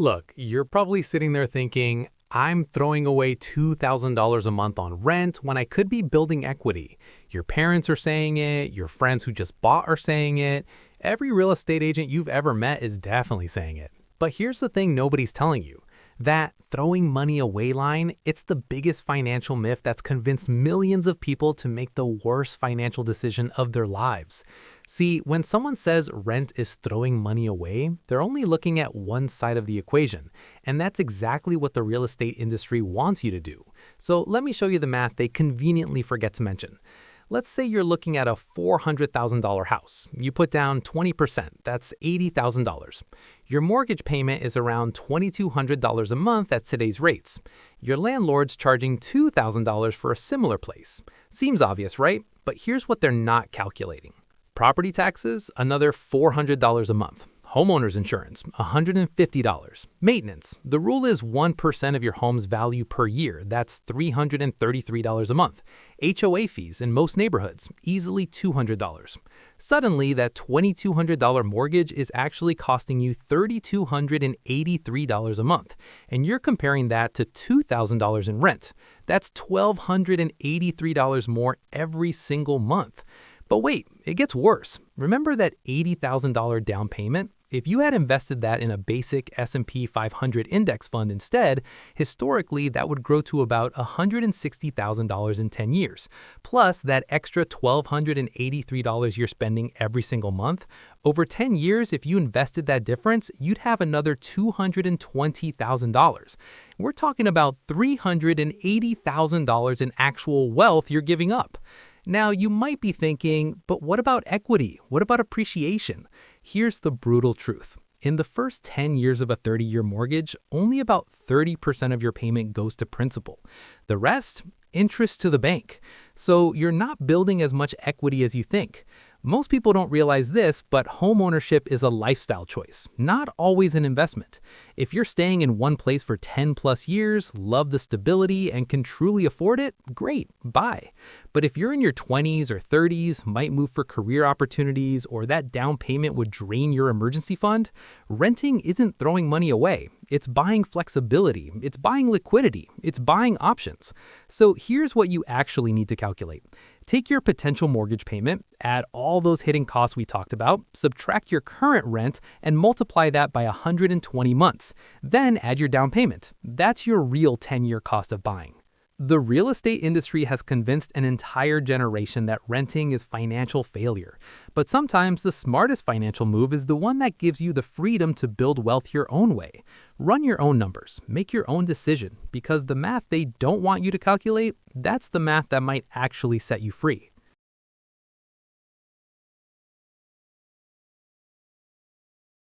Look, you're probably sitting there thinking, I'm throwing away $2,000 a month on rent when I could be building equity. Your parents are saying it, your friends who just bought are saying it. Every real estate agent you've ever met is definitely saying it. But here's the thing nobody's telling you. That throwing money away line, it's the biggest financial myth that's convinced millions of people to make the worst financial decision of their lives. See, when someone says rent is throwing money away, they're only looking at one side of the equation. And that's exactly what the real estate industry wants you to do. So let me show you the math they conveniently forget to mention. Let's say you're looking at a $400,000 house. You put down 20%, that's $80,000. Your mortgage payment is around $2,200 a month at today's rates. Your landlord's charging $2,000 for a similar place. Seems obvious, right? But here's what they're not calculating. Property taxes, another $400 a month. Homeowner's insurance, $150. Maintenance, the rule is 1% of your home's value per year. That's $333 a month. HOA fees in most neighborhoods, easily $200. Suddenly, that $2,200 mortgage is actually costing you $3,283 a month. And you're comparing that to $2,000 in rent. That's $1,283 more every single month. But wait, it gets worse. Remember that $80,000 down payment? If you had invested that in a basic S&P 500 index fund instead, historically that would grow to about $160,000 in 10 years. Plus that extra $1,283 you're spending every single month, over 10 years, if you invested that difference, you'd have another $220,000. We're talking about $380,000 in actual wealth you're giving up. Now, you might be thinking, but what about equity? What about appreciation? Here's the brutal truth. In the first 10 years of a 30-year mortgage, only about 30% of your payment goes to principal. The rest, interest to the bank. So you're not building as much equity as you think. Most people don't realize this, but homeownership is a lifestyle choice, not always an investment. If you're staying in one place for 10 plus years, love the stability, and can truly afford it, great, buy. But if you're in your 20s or 30s, might move for career opportunities, or that down payment would drain your emergency fund, renting isn't throwing money away. It's buying flexibility, it's buying liquidity, it's buying options. So here's what you actually need to calculate. Take your potential mortgage payment, add all those hidden costs we talked about, subtract your current rent, and multiply that by 120 months. Then add your down payment. That's your real 10-year cost of buying. The real estate industry has convinced an entire generation that renting is financial failure. But sometimes the smartest financial move is the one that gives you the freedom to build wealth your own way. Run your own numbers, make your own decision, because the math they don't want you to calculate, that's the math that might actually set you free.